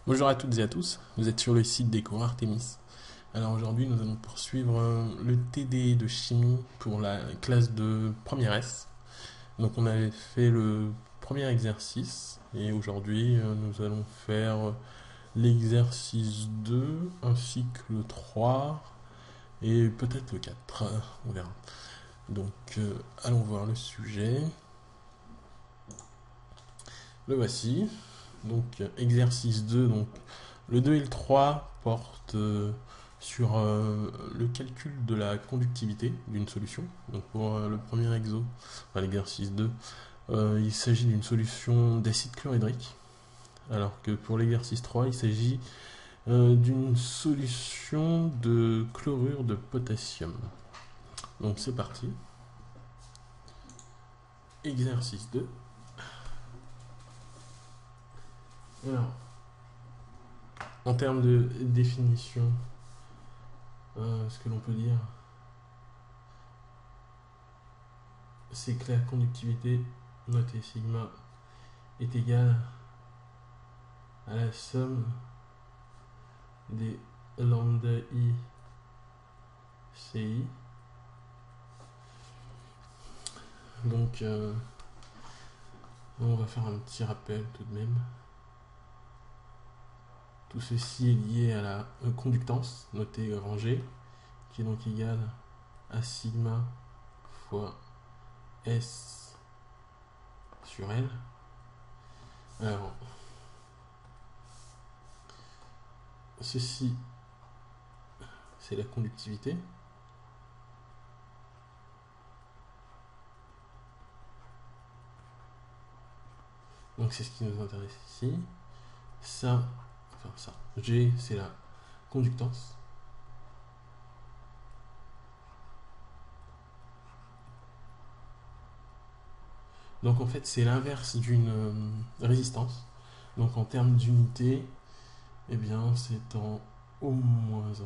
Bonjour à toutes et à tous, vous êtes sur le site des cours Artemis. Alors aujourd'hui nous allons poursuivre le TD de chimie pour la classe de première S. Donc on avait fait le premier exercice et aujourd'hui nous allons faire l'exercice 2 ainsi que le 3 et peut-être le 4, on verra. Donc allons voir le sujet. Le voici. Donc exercice 2, donc le 2 et le 3 portent sur le calcul de la conductivité d'une solution. Donc pour le premier exo, enfin, l'exercice 2, il s'agit d'une solution d'acide chlorhydrique, alors que pour l'exercice 3, il s'agit d'une solution de chlorure de potassium. Donc c'est parti. Exercice 2. Alors, en termes de définition, ce que l'on peut dire, c'est que la conductivité, notée sigma, est égale à la somme des lambda I CI. Donc, on va faire un petit rappel tout de même. Tout ceci est lié à la conductance, notée grand G, qui est donc égale à sigma fois S sur L. Alors, ceci, c'est la conductivité. Donc c'est ce qui nous intéresse ici. Ça, G, c'est la conductance. Donc en fait, c'est l'inverse d'une résistance. Donc en termes d'unité, eh bien c'est en O-1.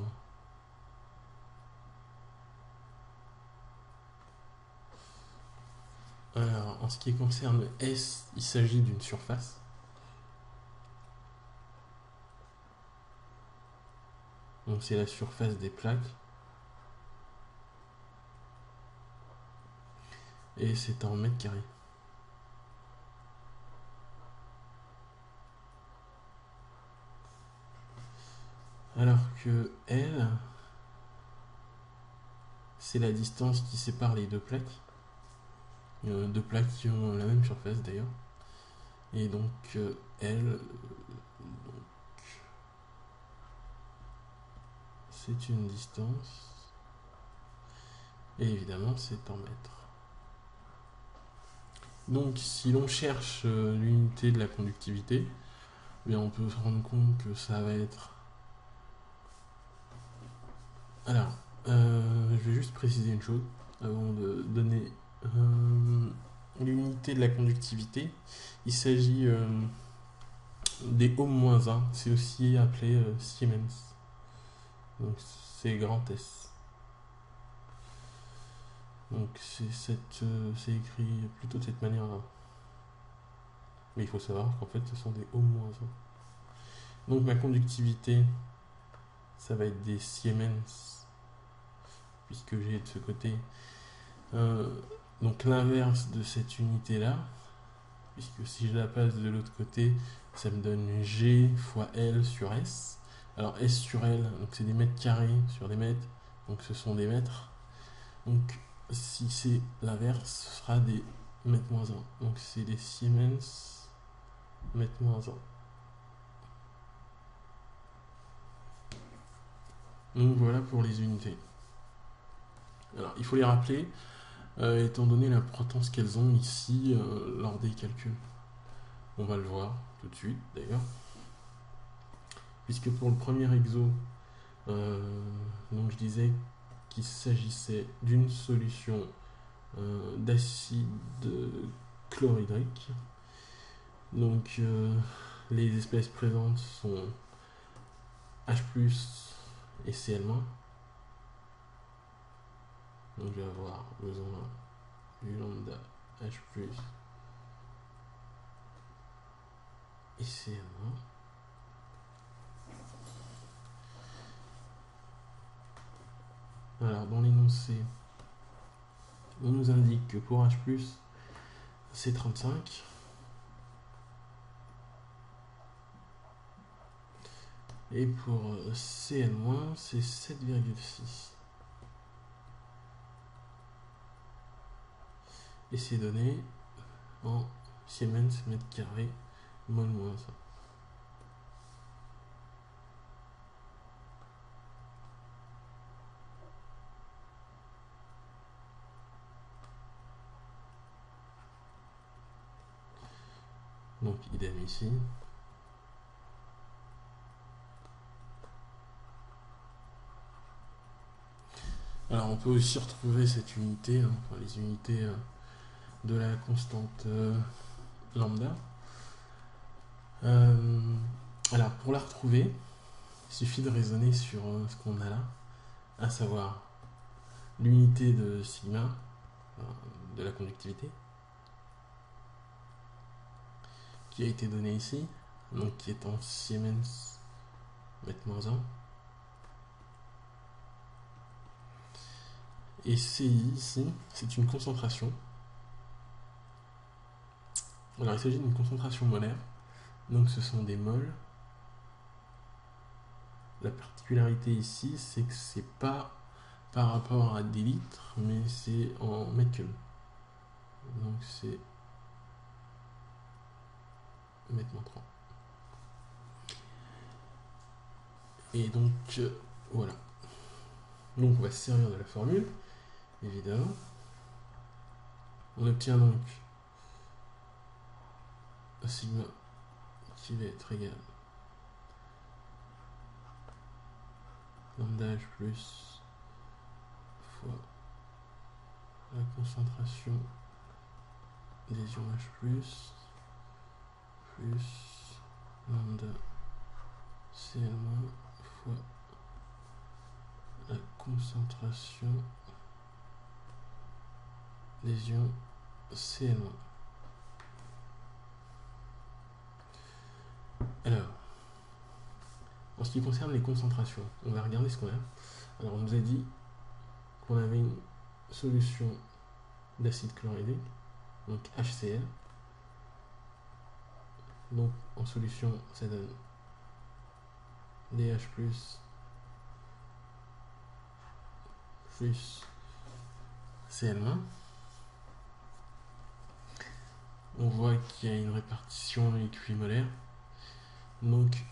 Alors, en ce qui concerne S, il s'agit d'une surface. Donc c'est la surface des plaques. Et c'est en mètres carrés. Alors que L, c'est la distance qui sépare les deux plaques. Deux plaques qui ont la même surface d'ailleurs. Et donc L, c'est une distance. Et évidemment, c'est en mètres. Donc si l'on cherche l'unité de la conductivité, bien, on peut se rendre compte que ça va être... Alors, je vais juste préciser une chose avant de donner l'unité de la conductivité. Il s'agit des ohm-1, c'est aussi appelé Siemens. Donc c'est grand S. Donc c'est écrit plutôt de cette manière-là. Mais il faut savoir qu'en fait ce sont des ohm-1. Donc ma conductivité, ça va être des Siemens, puisque j'ai de ce côté donc l'inverse de cette unité-là, puisque si je la passe de l'autre côté, ça me donne G fois L sur S. Alors S sur L, donc c'est des mètres carrés sur des mètres, donc ce sont des mètres. Donc si c'est l'inverse, ce sera des mètres moins 1. Donc c'est des Siemens mètres moins 1. Donc voilà pour les unités. Alors il faut les rappeler, étant donné l'importance qu'elles ont ici lors des calculs. On va le voir tout de suite d'ailleurs. Puisque pour le premier exo, donc je disais qu'il s'agissait d'une solution d'acide chlorhydrique. Donc les espèces présentes sont H+, et Cl-. Donc je vais avoir besoin du lambda H+, et Cl-. C, on nous indique que pour H+, c'est 35. Et pour Cl-, c'est 7,6. Et c'est donné en Siemens mètre carré mol moins 1. Donc idem ici. Alors on peut aussi retrouver cette unité, enfin, les unités de la constante lambda. Alors pour la retrouver, il suffit de raisonner sur ce qu'on a là, à savoir l'unité de sigma, de la conductivité, qui a été donnée ici, donc qui est en Siemens mètre moins 1. Et CI ici, c'est une concentration. Alors il s'agit d'une concentration molaire, donc ce sont des moles. La particularité ici, c'est que c'est pas par rapport à des litres, mais c'est en mètres cubes. Donc c'est mètre moins 3. Et donc voilà. Donc on va se servir de la formule, évidemment. On obtient donc un sigma qui va être égal lambda H plus fois la concentration des ions H plus lambda Cl- fois la concentration des ions Cl-. Alors, en ce qui concerne les concentrations, on va regarder ce qu'on a. Alors, on nous a dit qu'on avait une solution d'acide chlorhydrique, donc HCl. Donc, en solution, ça donne DH plus Cl-. On voit qu'il y a une répartition équimolaire. Donc,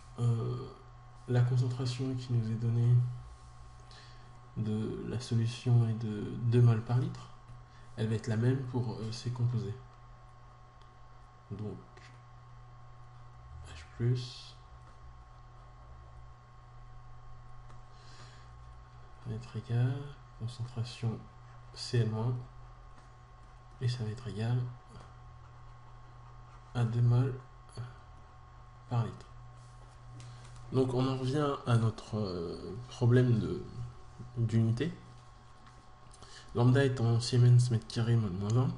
la concentration qui nous est donnée de la solution est de 2 mol par litre. Elle va être la même pour ces composés. Donc, H plus va être égal, concentration Cl-, et ça va être égal à 2 mol par litre. Donc on en revient à notre problème d'unité. Lambda est en Siemens mètre carré mol moins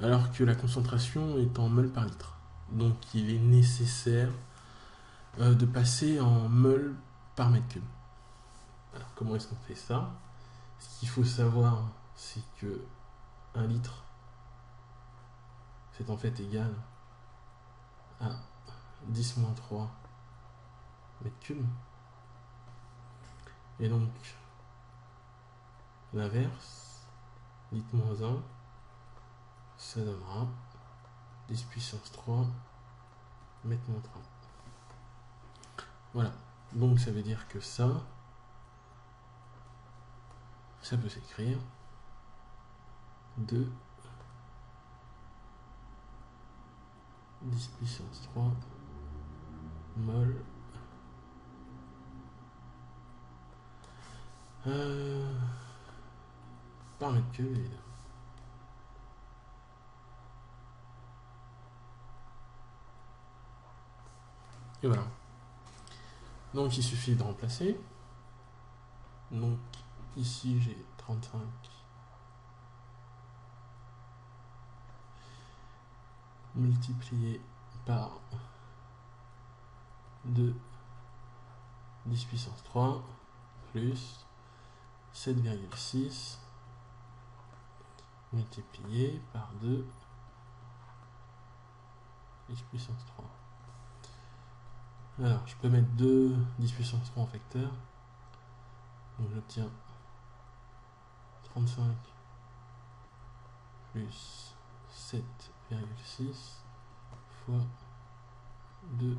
1, alors que la concentration est en mol par litre. Donc il est nécessaire de passer en mol par mètre cube. Alors comment est-ce qu'on fait ça? Ce qu'il faut savoir, c'est que 1 litre, c'est en fait égal à 10-3 mètres cubes. Et donc, l'inverse, litre moins 1, ça donnera 10 puissance 3 mètres moins 3. Voilà. Donc, ça veut dire que ça peut s'écrire 2 10 puissance 3 mol par mètre cube, évidemment. Et voilà. Donc il suffit de remplacer. Donc ici j'ai 35 multiplié par 2 10 puissance 3 plus 7,6 multiplié par 2 10 puissance 3. Alors, je peux mettre 2 10 puissance 3 en facteur. Donc j'obtiens 35 plus 7,6 fois 2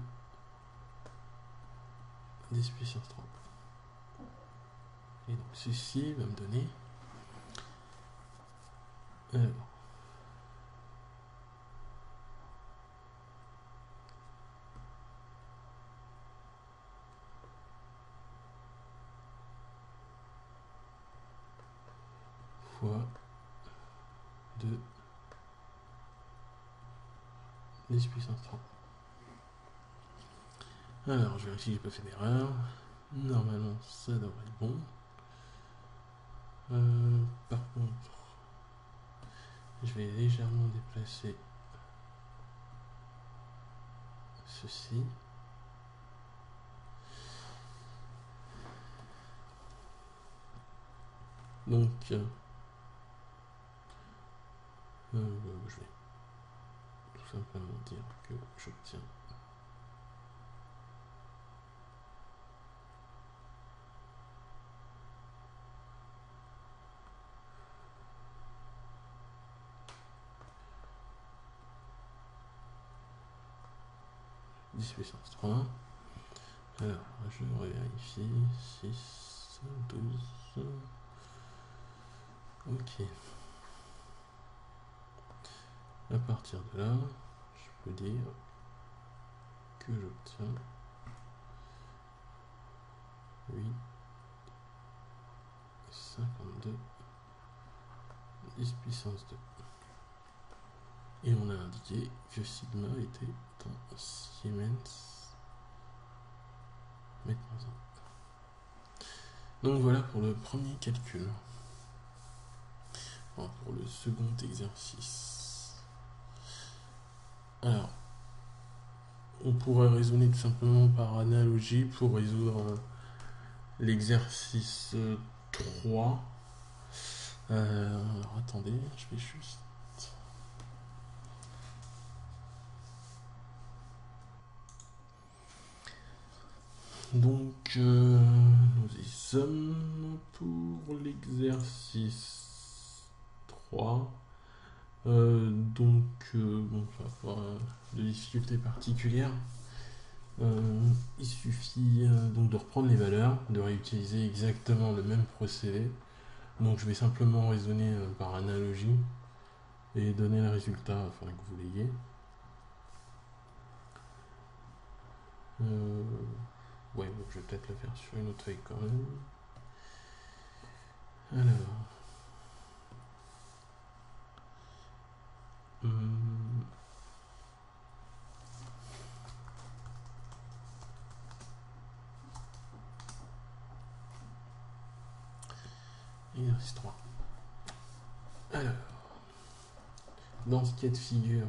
10 puissance 3. Et donc ceci va me donner fois 2 10 puissance 3. Alors je vérifie que j'ai pas fait d'erreur. Normalement ça devrait être bon. Par contre, je vais légèrement déplacer ceci. Donc, je vais tout simplement dire que j'obtiens 10 puissance 3. Alors, je revérifie. 6, 12. Ok. À partir de là, je peux dire que j'obtiens 8, 52, 10 puissance 2. Et on a indiqué que sigma était en Siemens mètre moins 1. Donc voilà pour le premier calcul. Alors, pour le second exercice. Alors, on pourrait raisonner tout simplement par analogie pour résoudre l'exercice 3. Alors attendez, je vais juste... Donc, nous y sommes pour l'exercice 3. Donc, bon, ça va pas de difficultés particulières. Il suffit donc de reprendre les valeurs, de réutiliser exactement le même procédé. Donc, je vais simplement raisonner par analogie et donner le résultat afin que vous l'ayez. Ouais, bon, je vais peut-être le faire sur une autre feuille quand même. Alors. Exercice 3. Alors. Dans ce cas de figure,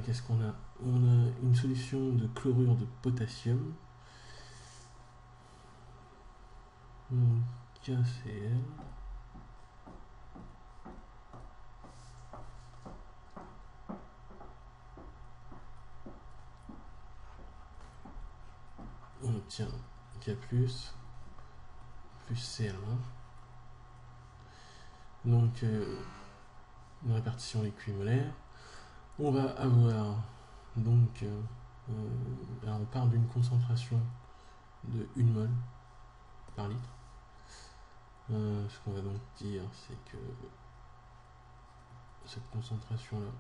qu'est-ce qu'on a? On a une solution de chlorure de potassium. Donc, KCl. On obtient K+, plus Cl1. Donc, une répartition équimolaire. On va avoir, donc, alors on parle d'une concentration de 1 mol par litre. Ce qu'on va donc dire, c'est que cette concentration-là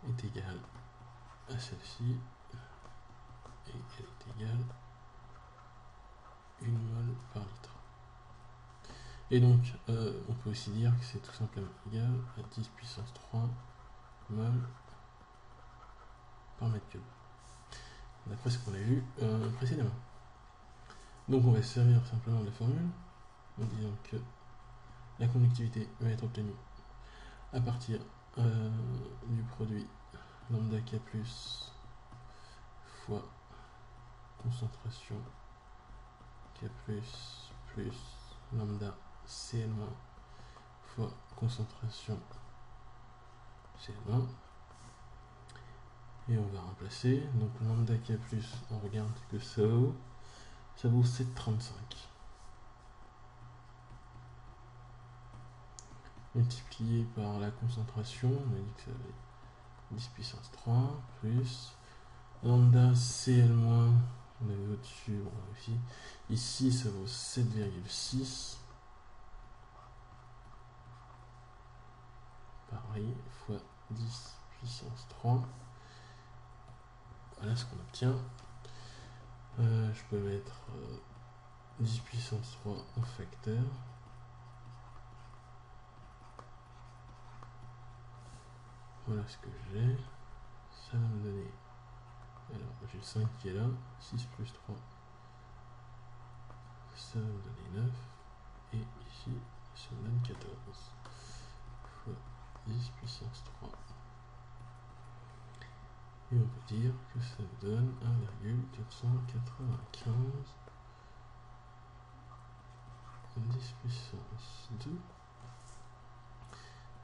est égale à celle-ci, et elle est égale à 1 mol par litre. Et donc, on peut aussi dire que c'est tout simplement égal à 10 puissance 3 mol par mètre cube, d'après ce qu'on a vu précédemment. Donc on va se servir simplement de la formule en disant que la conductivité va être obtenue à partir du produit lambda K plus fois concentration K plus plus lambda CL- fois concentration CL-. Et on va remplacer. Donc lambda K+, on regarde que ça vaut 7,35. Multiplié par la concentration, on a dit que ça avait 10 puissance 3, plus lambda CL-, on avait au-dessus, bon, aussi. Ici, ça vaut 7,6. Pareil, fois 10 puissance 3. Voilà ce qu'on obtient. Je peux mettre 10 puissance 3 en facteur. Voilà ce que j'ai. Ça va me donner. Alors, j'ai le 5 qui est là. 6 plus 3. Ça va me donner 9. Et ici, ça me donne 14. Fois 10 puissance 3. Et on peut dire que ça me donne 1,495. 10 puissance 2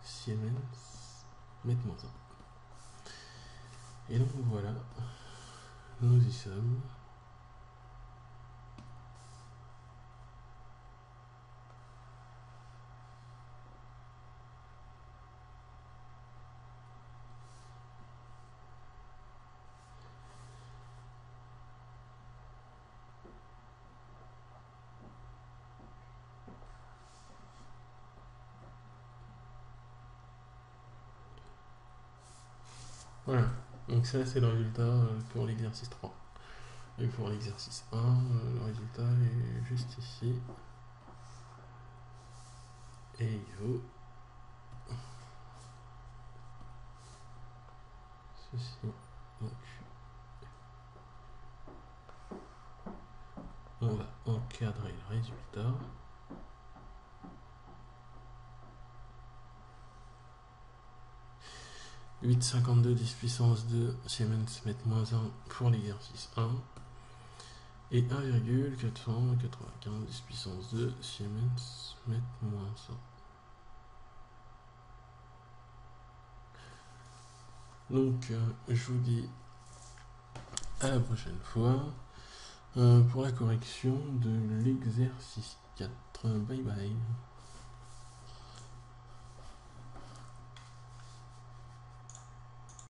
Siemens mètre moins 1. Et donc voilà, nous y sommes. Voilà, donc ça c'est le résultat pour l'exercice 3. Et pour l'exercice 1, le résultat est juste ici. Et il vaut ceci. Donc, on va encadrer le résultat. « 8,52 10 puissance 2 Siemens mètre moins 1 pour l'exercice 1 et 1,495 10 puissance 2 Siemens mètre moins 1. » Donc je vous dis à la prochaine fois pour la correction de l'exercice 4. Bye bye.